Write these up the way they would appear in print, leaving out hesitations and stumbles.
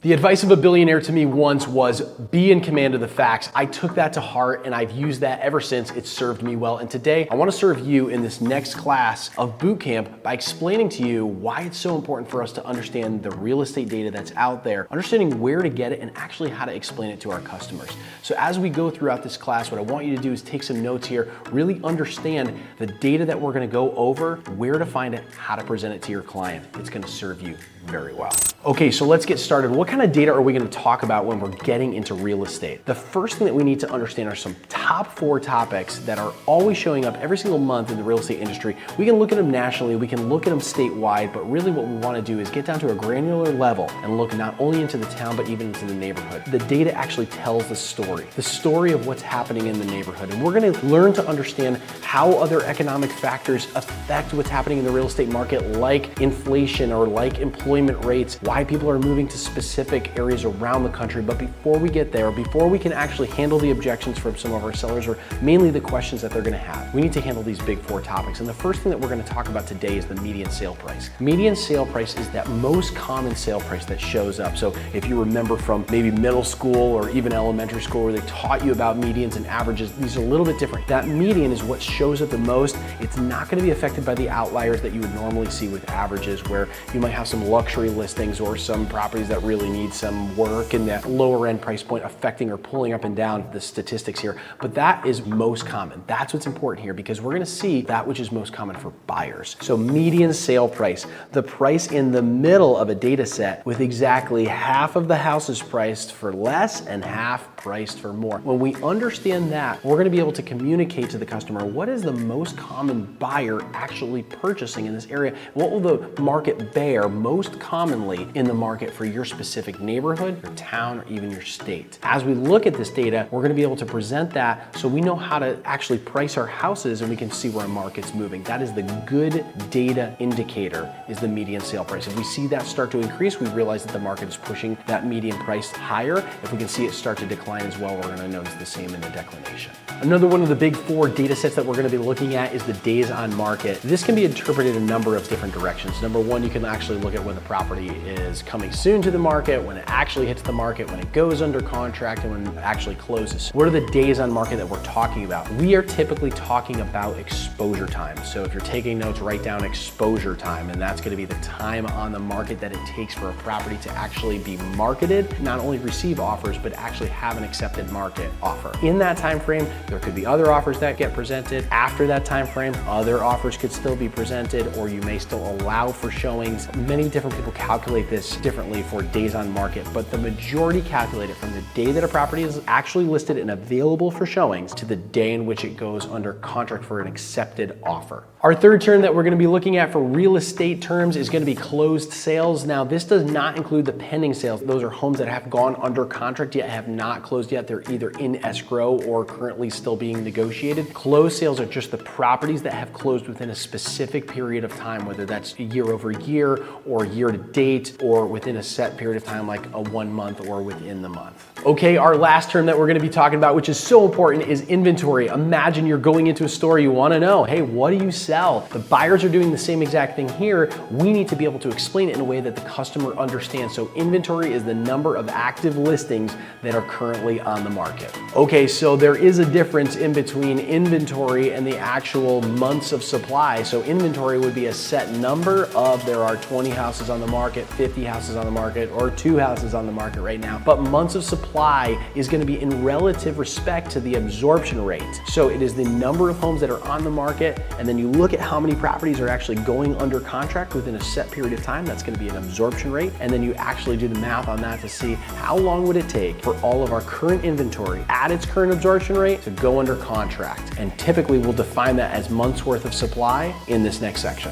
The advice of a billionaire to me once was be in command of the facts. I took that to heart and I've used that ever since. It's served me well. And today I want to serve you in this next class of boot camp by explaining to you why it's so important for us to understand the real estate data that's out there, understanding where to get it and actually how to explain it to our customers. So as we go throughout this class, what I want you to do is take some notes here, really understand the data that we're going to go over, where to find it, how to present it to your client. It's going to serve you very well. Okay, so let's get started. What kind of data are we going to talk about when we're getting into real estate? The first thing that we need to understand are some top 4 topics that are always showing up every single month in the real estate industry. We can look at them nationally, we can look at them statewide, but really what we want to do is get down to a granular level and look not only into the town, but even into the neighborhood. The data actually tells the story of what's happening in the neighborhood. And we're going to learn to understand how other economic factors affect what's happening in the real estate market, like inflation or like employment rates, why people are moving to specific areas around the country. But before we get there, before we can actually handle the objections from some of our sellers, or mainly the questions that they're going to have, we need to handle these big 4 topics. And the first thing that we're going to talk about today is the median sale price. Median sale price is that most common sale price that shows up. So if you remember from maybe middle school or even elementary school where they taught you about medians and averages, these are a little bit different. That median is what shows up the most. It's not going to be affected by the outliers that you would normally see with averages, where you might have some luxury listings or some properties that really need some work in that lower end price point affecting or pulling up and down the statistics here. But that is most common. That's what's important here, because we're going to see that which is most common for buyers. So median sale price, the price in the middle of a data set with exactly half of the houses priced for less and half priced for more. When we understand that, we're going to be able to communicate to the customer what is the most common buyer actually purchasing in this area. What will the market bear most commonly in the market for your specific neighborhood, your town, or even your state. As we look at this data, we're going to be able to present that so we know how to actually price our houses and we can see where a market's moving. That is the good data indicator, is the median sale price. If we see that start to increase, we realize that the market is pushing that median price higher. If we can see it start to decline as well, we're going to notice the same in the declination. Another one of the big 4 data sets that we're going to be looking at is the days on market. This can be interpreted in a number of different directions. Number 1, you can actually look at when the property is coming soon to the market, when it actually hits the market, when it goes under contract, and when it actually closes. What are the days on market that we're talking about? We are typically talking about exposure time. So if you're taking notes, write down exposure time, and that's going to be the time on the market that it takes for a property to actually be marketed, not only receive offers, but actually have an accepted market offer. In that time frame, there could be other offers that get presented. After that time frame, other offers could still be presented, or you may still allow for showings. Many different people calculate this differently for days on market, but the majority calculate it from the day that a property is actually listed and available for showings to the day in which it goes under contract for an accepted offer. Our third term that we're going to be looking at for real estate terms is going to be closed sales. Now, this does not include the pending sales. Those are homes that have gone under contract yet have not closed yet. They're either in escrow or currently still being negotiated. Closed sales are just the properties that have closed within a specific period of time, whether that's year over year or year to date, or within a set period of time like a 1 month or within the month. Okay, our last term that we're going to be talking about, which is so important, is inventory. Imagine you're going into a store, you want to know, hey, what do you sell? The buyers are doing the same exact thing here. We need to be able to explain it in a way that the customer understands. So inventory is the number of active listings that are currently on the market. Okay, so there is a difference in between inventory and the actual months of supply. So inventory would be a set number of, there are 20 houses on the market, 50 houses on the market, or 2 houses on the market right now. But months of supply is going to be in relative respect to the absorption rate. So it is the number of homes that are on the market, and then you look at how many properties are actually going under contract within a set period of time. That's going to be an absorption rate. And then you actually do the math on that to see how long would it take for all of our current inventory at its current absorption rate to go under contract. And typically we'll define that as months worth of supply in this next section.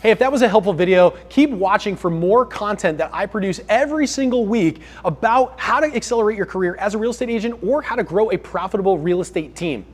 Hey, if that was a helpful video, keep watching for more content that I produce every single week about how to accelerate your career as a real estate agent or how to grow a profitable real estate team.